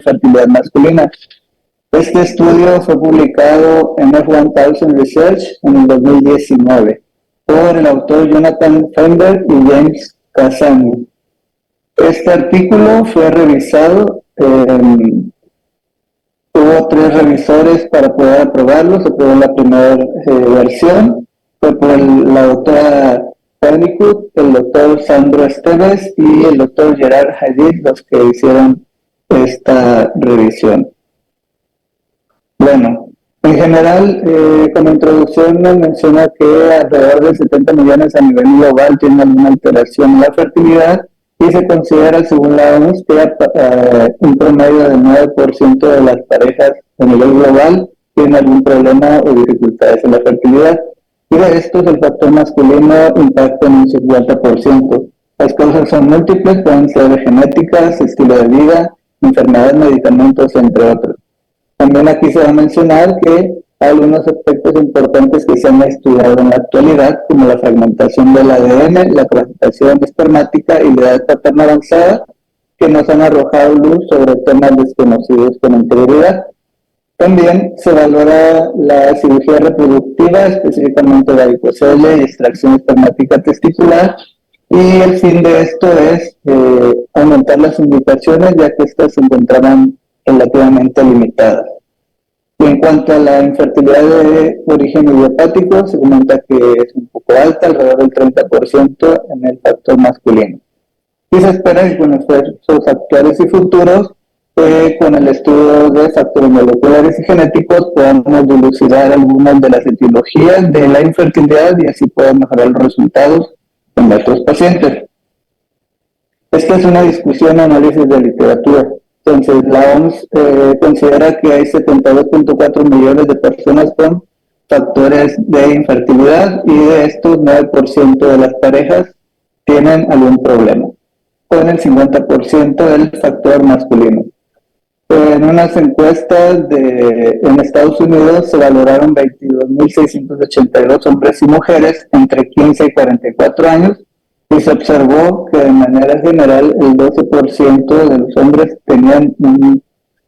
fertilidad masculina. Este estudio fue publicado en F1000 Research en el 2019 por el autor Jonathan Feinberg y James Kazami. Este artículo fue revisado, hubo 3 revisores para poder aprobarlo. Se aprobó la primera versión, fue por la doctora Pennycook, el doctor Sandro Esteves y el doctor Gerard Hadid, los que hicieron esta revisión. Bueno, en general, como introducción nos menciona que alrededor de 70 millones a nivel global tienen alguna alteración en la fertilidad y se considera, según la OMS, que un promedio del 9% de las parejas a nivel global tienen algún problema o dificultades en la fertilidad. Y de estos, el factor masculino impacta en un 50%. Las causas son múltiples, pueden ser genéticas, estilo de vida, enfermedades, medicamentos, entre otros. También aquí se va a mencionar que hay algunos aspectos importantes que se han estudiado en la actualidad, como la fragmentación del ADN, la clasificación espermática y la edad paterna avanzada, que nos han arrojado luz sobre temas desconocidos con anterioridad. También se valora la cirugía reproductiva, específicamente varicocele y extracción espermática testicular, y el fin de esto es aumentar las indicaciones, ya que estas se encontraban relativamente limitadas. Y en cuanto a la infertilidad de origen idiopático, se comenta que es un poco alta, alrededor del 30% en el factor masculino. Y se espera que con esfuerzos actuales y futuros, con el estudio de factores moleculares y genéticos, podamos dilucidar algunas de las etiologías de la infertilidad y así poder mejorar los resultados en nuestros pacientes. Esta es una discusión y análisis de literatura. Entonces, la OMS considera que hay 72.4 millones de personas con factores de infertilidad y de estos 9% de las parejas tienen algún problema, con el 50% del factor masculino. En unas encuestas en Estados Unidos se valoraron 22.682 hombres y mujeres entre 15 y 44 años y se observó que de manera general el 12% de los hombres tenían un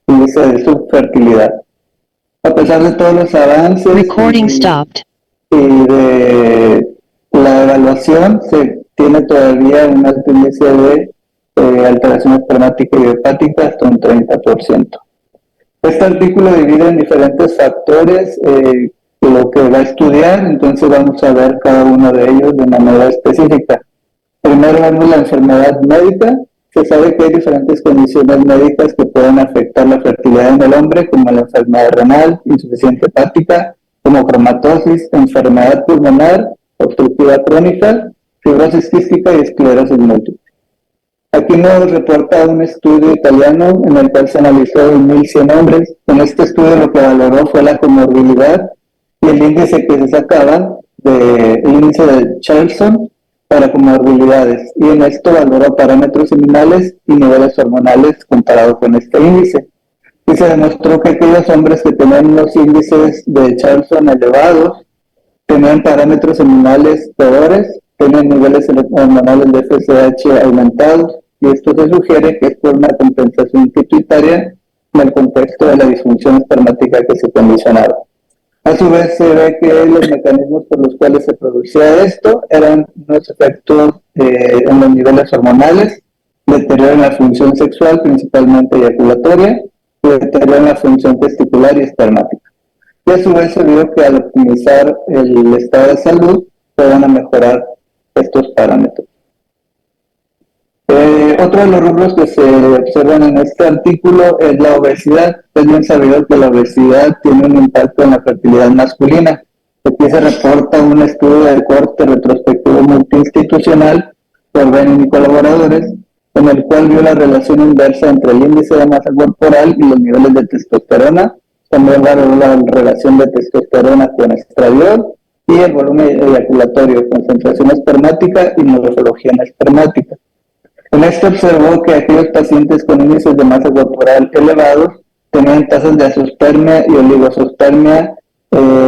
índice de subfertilidad. A pesar de todos los avances y de la evaluación, se tiene todavía un alto índice de alteración espermática y hepática, hasta un 30%. Este artículo divide en diferentes factores lo que va a estudiar, entonces vamos a ver cada uno de ellos de manera específica. Primero vemos la enfermedad médica. Se sabe que hay diferentes condiciones médicas que pueden afectar la fertilidad en el hombre, como la enfermedad renal, insuficiencia hepática, como cromatosis, enfermedad pulmonar, obstructiva crónica, fibrosis quística y esclerosis múltiple. Aquí nos reporta un estudio italiano en el cual se analizó 1.100 hombres. En este estudio lo que valoró fue la comorbilidad y el índice que se sacaba, el índice de Charlson, para comorbilidades, y en esto valoró parámetros seminales y niveles hormonales comparado con este índice. Y se demostró que aquellos hombres que tenían los índices de Charlson elevados tenían parámetros seminales peores, tenían niveles hormonales de FSH aumentados, y esto se sugiere que es por una compensación pituitaria en el contexto de la disfunción espermática que se condicionaba. A su vez se ve que los mecanismos por los cuales se producía esto eran unos efectos en los niveles hormonales, deterioro en la función sexual, principalmente eyaculatoria, y deterioro en la función testicular y espermática. Y a su vez se vio que al optimizar el estado de salud, pueden mejorar estos parámetros. Otro de los rubros que se observan en este artículo es la obesidad. Es bien sabido que la obesidad tiene un impacto en la fertilidad masculina. Aquí se reporta un estudio de corte retrospectivo multiinstitucional por Benin y colaboradores, en el cual vio la relación inversa entre el índice de masa corporal y los niveles de testosterona. También valoró la relación de testosterona con estradiol y el volumen eyaculatorio, concentración espermática y morfología espermática. En esto observó que aquellos pacientes con índices de masa corporal elevados tenían tasas de azoospermia y oligospermia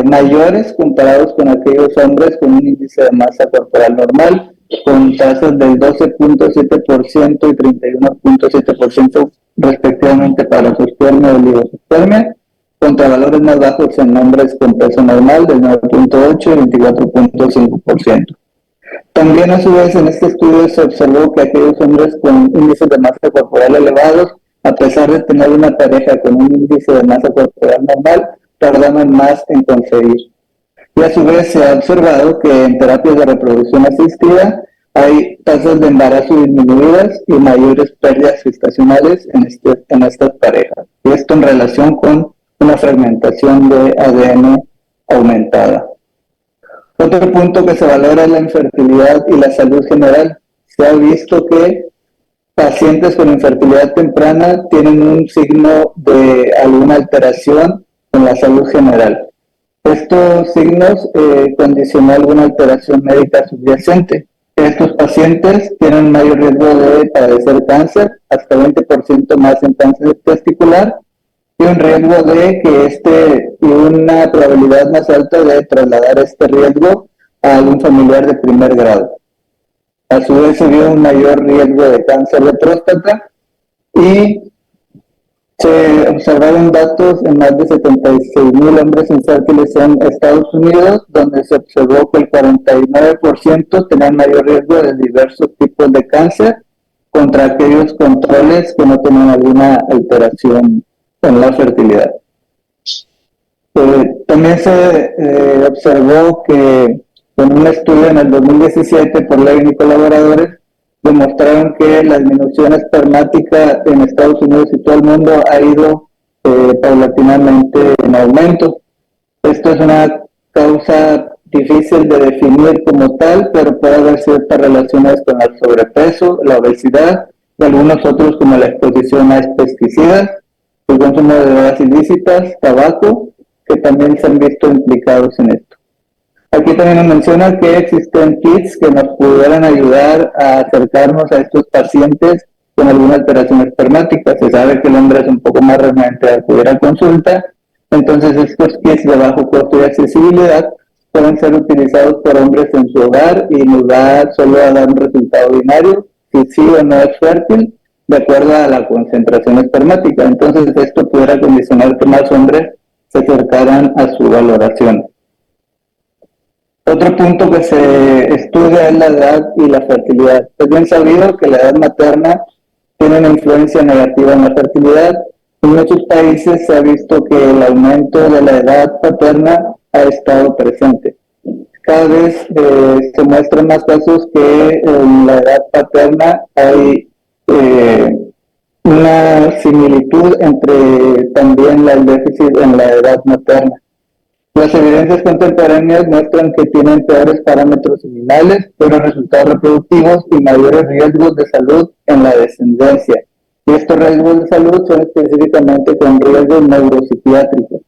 mayores comparados con aquellos hombres con un índice de masa corporal normal, con tasas del 12.7% y 31.7% respectivamente para sospermia y oligospermia, contra valores más bajos en hombres con peso normal del 9.8 y 24.5%. También a su vez en este estudio se observó que aquellos hombres con índices de masa corporal elevados, a pesar de tener una pareja con un índice de masa corporal normal, tardaban más en concebir. Y a su vez se ha observado que en terapias de reproducción asistida hay tasas de embarazo disminuidas y mayores pérdidas gestacionales en estas parejas. Y esto en relación con una fragmentación de ADN aumentada. Otro punto que se valora es la infertilidad y la salud general. Se ha visto que pacientes con infertilidad temprana tienen un signo de alguna alteración en la salud general. Estos signos condicionan alguna alteración médica subyacente. Estos pacientes tienen mayor riesgo de padecer cáncer, hasta 20% más en cáncer testicular, y un riesgo y una probabilidad más alta de trasladar este riesgo a algún familiar de primer grado. A su vez se vio un mayor riesgo de cáncer de próstata y se observaron datos en más de 76,000 hombres infértiles en Estados Unidos, donde se observó que el 49% tenían mayor riesgo de diversos tipos de cáncer contra aquellos controles que no tenían alguna alteración en la fertilidad. También se observó que en un estudio en el 2017 por Levin y colaboradores demostraron que la disminución espermática en Estados Unidos y todo el mundo ha ido paulatinamente en aumento. Esto es una causa difícil de definir como tal, pero puede haber ciertas relaciones con el sobrepeso, la obesidad y algunos otros como la exposición a pesticidas, el consumo de drogas ilícitas, tabaco, que también se han visto implicados en esto. Aquí también nos menciona que existen kits que nos pudieran ayudar a acercarnos a estos pacientes con alguna alteración espermática. Se sabe que el hombre es un poco más renuente a acudir a consulta, entonces estos kits de bajo costo y accesibilidad pueden ser utilizados por hombres en su hogar y nos va solo a dar un resultado binario, si sí o no es fértil, de acuerdo a la concentración espermática. Entonces esto pudiera condicionar que más hombres se acercaran a su valoración. Otro punto que se estudia es la edad y la fertilidad. Es bien sabido que la edad materna tiene una influencia negativa en la fertilidad. En muchos países se ha visto que el aumento de la edad paterna ha estado presente. Cada vez se muestran más casos que en la edad paterna hay una similitud entre también el déficit en la edad materna. Las evidencias contemporáneas muestran que tienen peores parámetros seminales, peores resultados reproductivos y mayores riesgos de salud en la descendencia. Y estos riesgos de salud son específicamente con riesgos neuropsiquiátricos.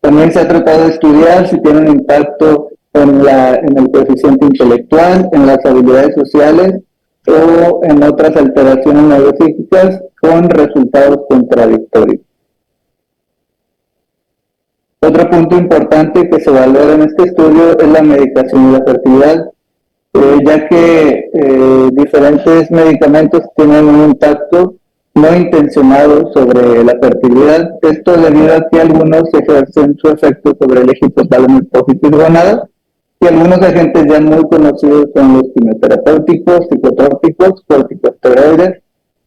También se ha tratado de estudiar si tienen impacto en el coeficiente intelectual, en las habilidades sociales o en otras alteraciones neuropsíquicas con resultados contradictorios. Otro punto importante que se valora en este estudio es la medicación y la fertilidad, ya que diferentes medicamentos tienen un impacto no intencionado sobre la fertilidad. Esto debido a que algunos ejercen su efecto sobre el eje hipotálamo hipófisis gonada y algunos agentes ya muy conocidos son los quimioterapéuticos, psicotrópicos, corticosteroides,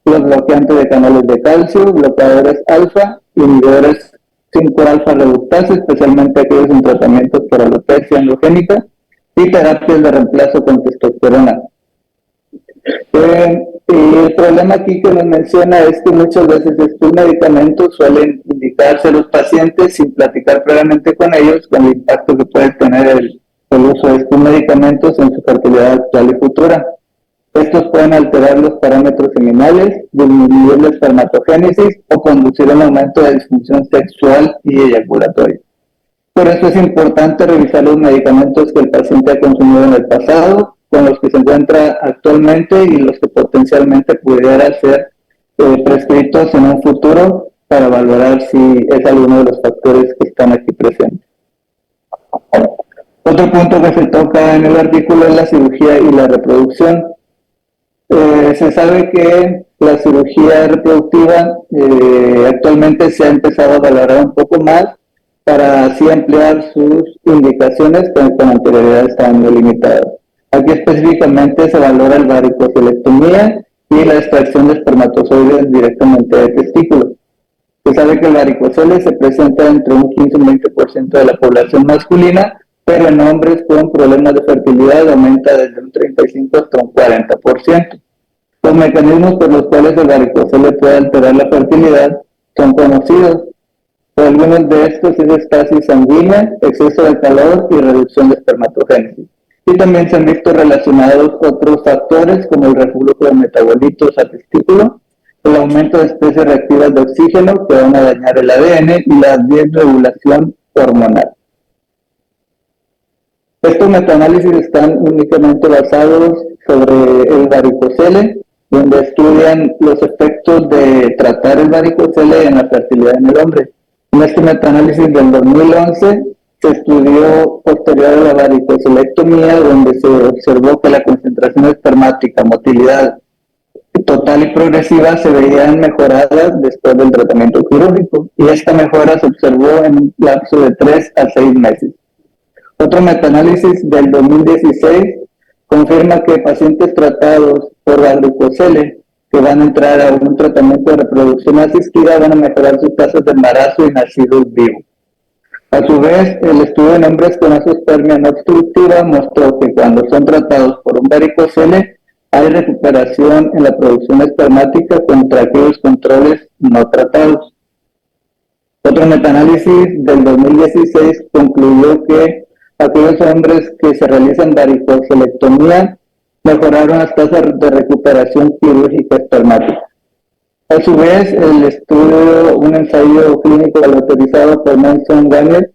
los bloqueantes de canales de calcio, bloqueadores alfa, inhibidores 5-alfa reductasa, especialmente aquellos en tratamientos por alopecia androgénica y terapias de reemplazo con testosterona. Y el problema aquí que nos menciona es que muchas veces estos medicamentos suelen indicarse a los pacientes sin platicar previamente con ellos con el impacto que puede tener el uso de estos medicamentos en su fertilidad actual y futura. Estos pueden alterar los parámetros seminales, disminuir la espermatogénesis o conducir a un aumento de disfunción sexual y eyaculatoria. Por eso es importante revisar los medicamentos que el paciente ha consumido en el pasado, con los que se encuentra actualmente y los que potencialmente pudieran ser prescritos en un futuro para valorar si es alguno de los factores que están aquí presentes. Otro punto que se toca en el artículo es la cirugía y la reproducción. Se sabe que la cirugía reproductiva actualmente se ha empezado a valorar un poco más para así ampliar sus indicaciones que con anterioridad estaban muy limitadas. Aquí específicamente se valora el varicocelectomía y la extracción de espermatozoides directamente del testículo. Se sabe que el varicocele se presenta entre un 15 y un 20% de la población masculina, pero en hombres con problemas de fertilidad aumenta desde un 35 hasta un 40%. Los mecanismos por los cuales el varicocele puede alterar la fertilidad son conocidos. Algunos de estos es estasis sanguínea, exceso de calor y reducción de espermatogénesis. Y también se han visto relacionados otros factores como el reflujo de metabolitos al testículo, el aumento de especies reactivas de oxígeno que van a dañar el ADN y la desregulación hormonal. Estos metaanálisis están únicamente basados sobre el varicocele, donde estudian los efectos de tratar el varicocele en la fertilidad en el hombre. En este metaanálisis del 2011 se estudió posterior a la varicocelectomía, donde se observó que la concentración espermática, motilidad total y progresiva se veían mejoradas después del tratamiento quirúrgico, y esta mejora se observó en un lapso de 3 a 6 meses. Otro metaanálisis del 2016 confirma que pacientes tratados por varicocele que van a entrar a un tratamiento de reproducción asistida van a mejorar sus tasas de embarazo y nacidos vivos. A su vez, el estudio en hombres con azoospermia no obstructiva mostró que cuando son tratados por un varicocele hay recuperación en la producción espermática contra aquellos controles no tratados. Otro metaanálisis del 2016 concluyó que aquellos hombres que se realizan varicocelectomía mejoraron las tasas de recuperación quirúrgica espermática. A su vez, el estudio, un ensayo clínico autorizado por Manson Garner,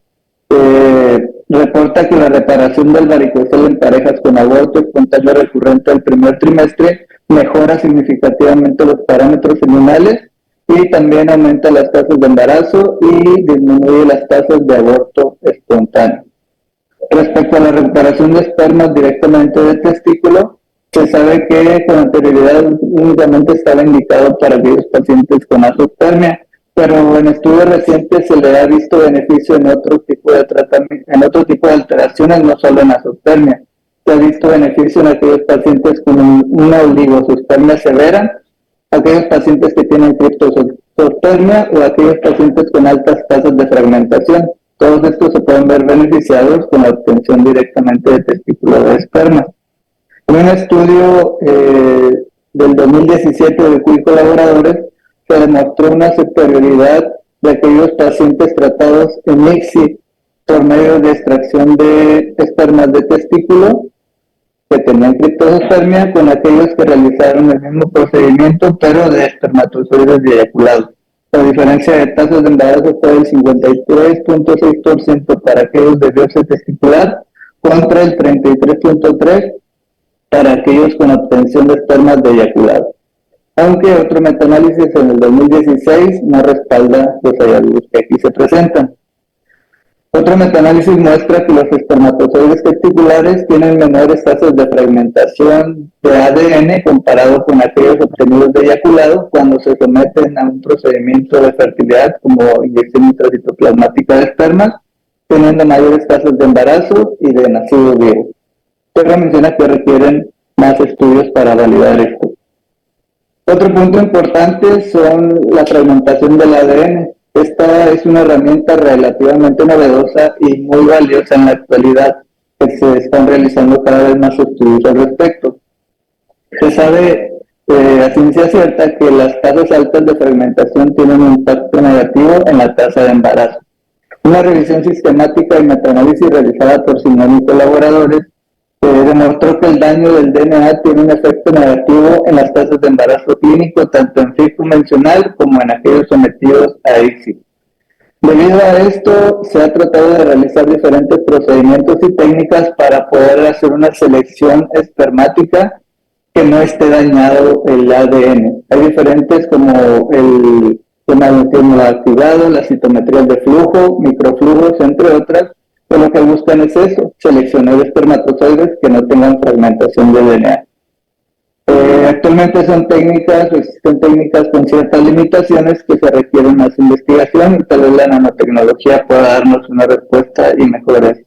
reporta que la reparación del varicocele en parejas con aborto espontáneo recurrente del primer trimestre mejora significativamente los parámetros seminales y también aumenta las tasas de embarazo y disminuye las tasas de aborto espontáneo. Respecto a la recuperación de espermas directamente del testículo, se sabe que con anterioridad únicamente estaba indicado para aquellos pacientes con azoospermia, pero en estudios recientes se le ha visto beneficio en otro tipo de tratamiento, en otro tipo de alteraciones, no solo en azoospermia. Se ha visto beneficio en aquellos pacientes con una oligospermia severa, aquellos pacientes que tienen criptospermia o aquellos pacientes con altas tasas de fragmentación. Todos estos se pueden ver beneficiados con la obtención directamente de testículo de esperma. En un estudio del 2017 de Quill colaboradores se demostró una superioridad de aquellos pacientes tratados en ICSI por medio de extracción de espermas de testículo que tenían criptospermia con aquellos que realizaron el mismo procedimiento pero de espermatozoides de eyaculado. La diferencia de tasas de embarazo fue del 53.6% para aquellos de biopsia testicular contra el 33.3% para aquellos con obtención de espermas de eyaculado. Aunque otro metaanálisis en el 2016 no respalda los hallazgos que aquí se presentan. Otro metaanálisis muestra que los espermatozoides testiculares tienen menores tasas de fragmentación de ADN comparado con aquellos obtenidos de eyaculado cuando se someten a un procedimiento de fertilidad como inyección intracitoplasmática de espermas, teniendo mayores tasas de embarazo y de nacido vivo. Pero menciona que requieren más estudios para validar esto. Otro punto importante son la fragmentación del ADN. Esta es una herramienta relativamente novedosa y muy valiosa en la actualidad, que se están realizando cada vez más estudios al respecto. Se sabe a ciencia cierta que las tasas altas de fragmentación tienen un impacto negativo en la tasa de embarazo. Una revisión sistemática y metaanálisis realizada por Simón y colaboradores demostró que el daño del DNA tiene un efecto negativo en las tasas de embarazo clínico, tanto en FIV convencional como en aquellos sometidos a ICSI. Debido a esto, se ha tratado de realizar diferentes procedimientos y técnicas para poder hacer una selección espermática que no esté dañado el ADN. Hay diferentes como el activado, las citometrías de flujo, microflujos, entre otras. Pero lo que buscan es eso, seleccionar espermatozoides que no tengan fragmentación de DNA. Actualmente existen técnicas con ciertas limitaciones que se requieren más investigación y tal vez la nanotecnología pueda darnos una respuesta y mejores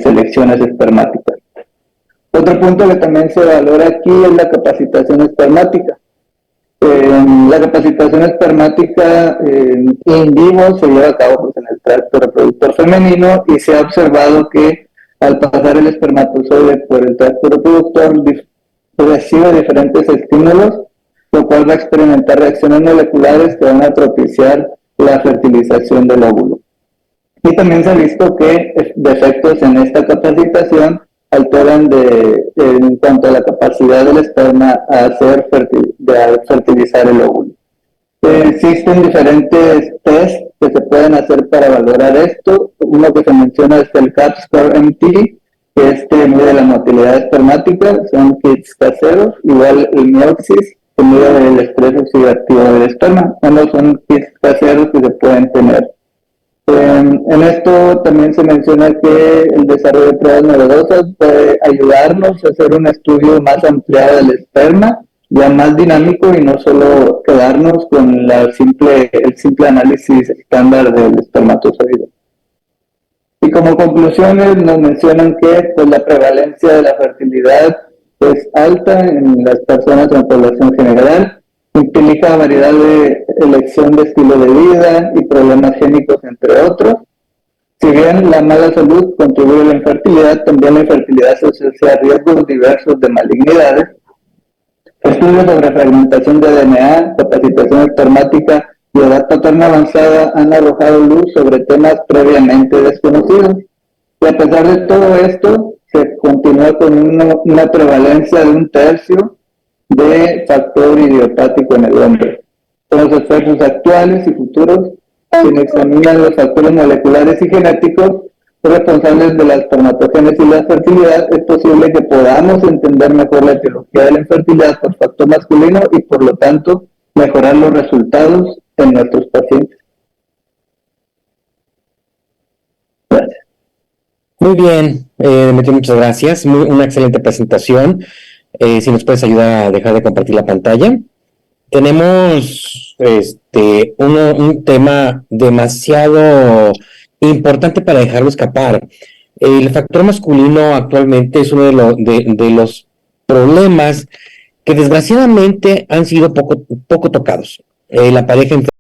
selecciones espermáticas. Otro punto que también se valora aquí es la capacitación espermática. La capacitación espermática in vivo se lleva a cabo pues, en el tracto reproductor femenino y se ha observado que al pasar el espermatozoide por el tracto reproductor recibe diferentes estímulos, lo cual va a experimentar reacciones moleculares que van a propiciar la fertilización del óvulo. Y también se ha visto que defectos en esta capacitación alteran en cuanto a la capacidad del esperma a fertilizar el óvulo. Existen diferentes tests que se pueden hacer para valorar esto. Uno que se menciona es el CAP-SCORE-MT, que mide la motilidad espermática, son kits caseros, igual el Mioxis, que mide el estrés oxidativo del esperma. Ambos son kits caseros que se pueden tener. En esto también se menciona que el desarrollo de pruebas novedosas puede ayudarnos a hacer un estudio más ampliado del esperma, ya más dinámico y no solo quedarnos con el simple análisis estándar del espermatozoide. Y como conclusiones nos mencionan que pues, la prevalencia de la fertilidad es alta en las personas en la población general, implica variedad de elección de estilo de vida y problemas génicos, entre otros. Si bien la mala salud contribuye a la infertilidad, también la infertilidad se asocia a riesgos diversos de malignidades. Estudios sobre fragmentación de DNA, capacitación espermática y edad paterna avanzada han arrojado luz sobre temas previamente desconocidos. Y a pesar de todo esto, se continúa con una prevalencia de 1/3 de factor idiopático en el hombre. Con los esfuerzos actuales y futuros, quienes examinan los factores moleculares y genéticos responsables de la espermatogénesis y la fertilidad, es posible que podamos entender mejor la etiología de la infertilidad por factor masculino y por lo tanto mejorar los resultados en nuestros pacientes. Gracias. Muy bien, Demetrio, muchas gracias. Una excelente presentación. Si nos puedes ayudar a dejar de compartir la pantalla. Tenemos un tema demasiado importante para dejarlo escapar. El factor masculino actualmente es uno de los problemas que desgraciadamente han sido poco tocados. La pareja